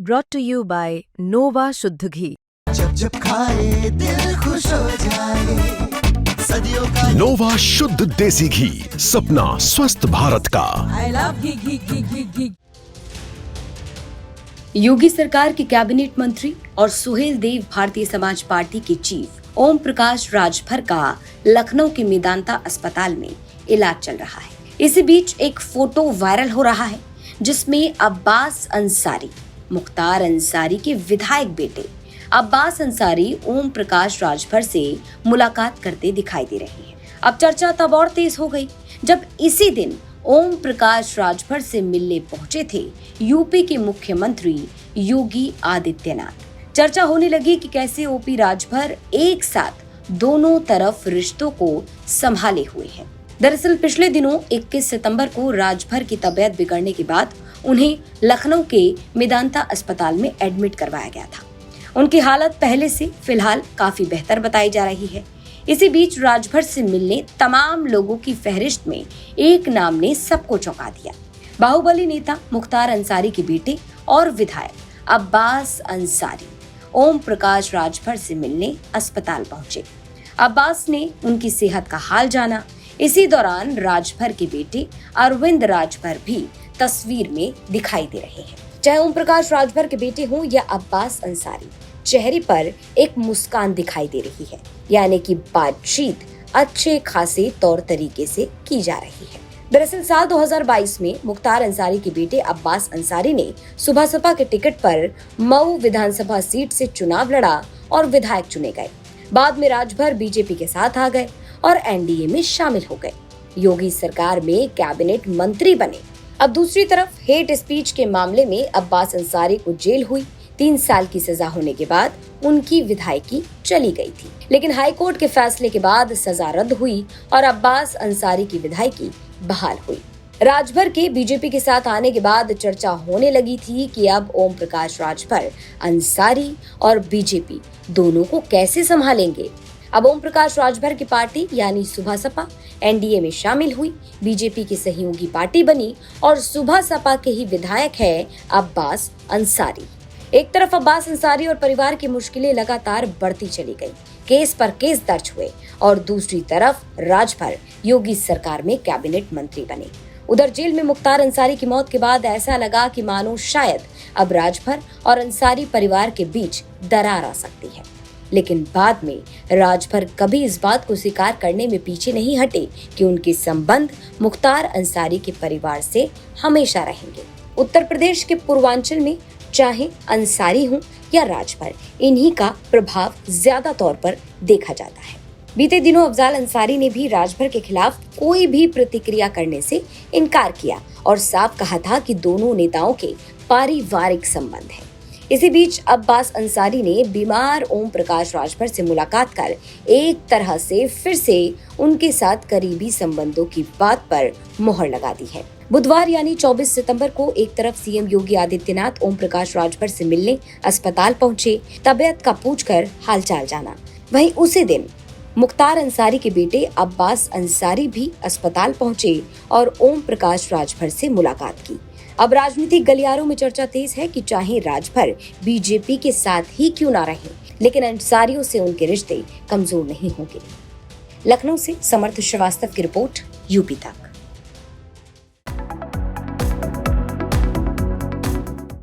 brought to you by Nova शुद्ध घी। जब जब खाए दिल खुश हो जाए, सदियों का नोवा शुद्ध देसी घी, सपना स्वस्थ भारत का। I love घी। योगी सरकार के कैबिनेट मंत्री और सुहेल देव भारतीय समाज पार्टी के चीफ ओम प्रकाश राजभर का लखनऊ के मेदांता अस्पताल में इलाज चल रहा है। इसी बीच एक फोटो वायरल हो रहा है जिसमें अब्बास अंसारी, मुख्तार अंसारी के विधायक बेटे अब्बास अंसारी ओम प्रकाश राजभर से मुलाकात करते दिखाई दे रहे हैं। अब चर्चा तब और तेज हो गई जब इसी दिन ओम प्रकाश राजभर से मिलने पहुंचे थे यूपी के मुख्यमंत्री योगी आदित्यनाथ। चर्चा होने लगी कि कैसे ओपी राजभर एक साथ दोनों तरफ रिश्तों को संभाले हुए हैं। दरअसल पिछले दिनों 21 सितंबर को राजभर की तबीयत बिगड़ने के बाद उन्हें लखनऊ के मेदांता अस्पताल में एडमिट करवाया गया था। उनकी हालत पहले से फिलहाल काफी बेहतर बताई जा रही है। इसी बीच राजभर से मिलने तमाम लोगों की फहरिस्त में एक नाम ने सबको चौंका दिया। बाहुबली नेता मुख्तार अंसारी के बेटे और विधायक अब्बास अंसारी ओम प्रकाश राजभर से मिलने अस्पताल पहुंचे। अब्बास ने उनकी सेहत का हाल जाना। इसी दौरान राजभर के बेटे अरविंद राजभर भी तस्वीर में दिखाई दे रहे हैं। चाहे ओम प्रकाश राजभर के बेटे हों या अब्बास अंसारी, चेहरे पर एक मुस्कान दिखाई दे रही है, यानी कि बातचीत अच्छे खासे तौर तरीके से की जा रही है। दरअसल साल 2022 में मुख्तार अंसारी के बेटे अब्बास अंसारी ने सुबह सपा के टिकट पर मऊ विधानसभा सीट से चुनाव लड़ा और विधायक चुने गए। बाद में राजभर बीजेपी के साथ आ गए और एनडीए में शामिल हो गए। योगी सरकार में कैबिनेट मंत्री बने। अब दूसरी तरफ हेट स्पीच के मामले में अब्बास अंसारी को जेल हुई। 3 साल की सजा होने के बाद उनकी विधायकी चली गई थी, लेकिन हाईकोर्ट के फैसले के बाद सजा रद्द हुई और अब्बास अंसारी की विधायकी बहाल हुई। राजभर के बीजेपी के साथ आने के बाद चर्चा होने लगी थी कि अब ओम प्रकाश राजभर अंसारी और बीजेपी दोनों को कैसे संभालेंगे। अब ओम प्रकाश राजभर की पार्टी यानी सुबह सपा एनडीए में शामिल हुई, बीजेपी की सहयोगी पार्टी बनी और सुबह सपा के ही विधायक है अब्बास अंसारी। एक तरफ अब्बास अंसारी और परिवार की मुश्किलें लगातार बढ़ती चली गई, केस पर केस दर्ज हुए और दूसरी तरफ राजभर योगी सरकार में कैबिनेट मंत्री बने। उधर जेल में मुख्तार अंसारी की मौत के बाद ऐसा लगा कि मानो शायद अब राजभर और अंसारी परिवार के बीच दरार आ सकती है, लेकिन बाद में राजभर कभी इस बात को स्वीकार करने में पीछे नहीं हटे कि उनके संबंध मुख्तार अंसारी के परिवार से हमेशा रहेंगे। उत्तर प्रदेश के पूर्वांचल में चाहे अंसारी हो या राजभर, इन्हीं का प्रभाव ज्यादा तौर पर देखा जाता है। बीते दिनों अफजाल अंसारी ने भी राजभर के खिलाफ कोई भी प्रतिक्रिया करने से इनकार किया और साफ कहा था कि दोनों नेताओं के पारिवारिक संबंध हैं। इसी बीच अब्बास अंसारी ने बीमार ओम प्रकाश राजभर से मुलाकात कर एक तरह से फिर से उनके साथ करीबी संबंधों की बात पर मोहर लगा दी है। बुधवार यानी 24 सितंबर को एक तरफ सीएम योगी आदित्यनाथ ओम प्रकाश राजभर से मिलने अस्पताल पहुंचे, तबियत का पूछकर हालचाल जाना। वहीं उसी दिन मुख्तार अंसारी के बेटे अब्बास अंसारी भी अस्पताल पहुंचे और ओम प्रकाश राजभर से मुलाकात की। अब राजनीतिक गलियारों में चर्चा तेज है कि चाहे राजभर बीजेपी के साथ ही क्यों ना रहे, लेकिन अंसारियों से उनके रिश्ते कमजोर नहीं होंगे। लखनऊ से समर्थ श्रीवास्तव की रिपोर्ट, यूपी तक।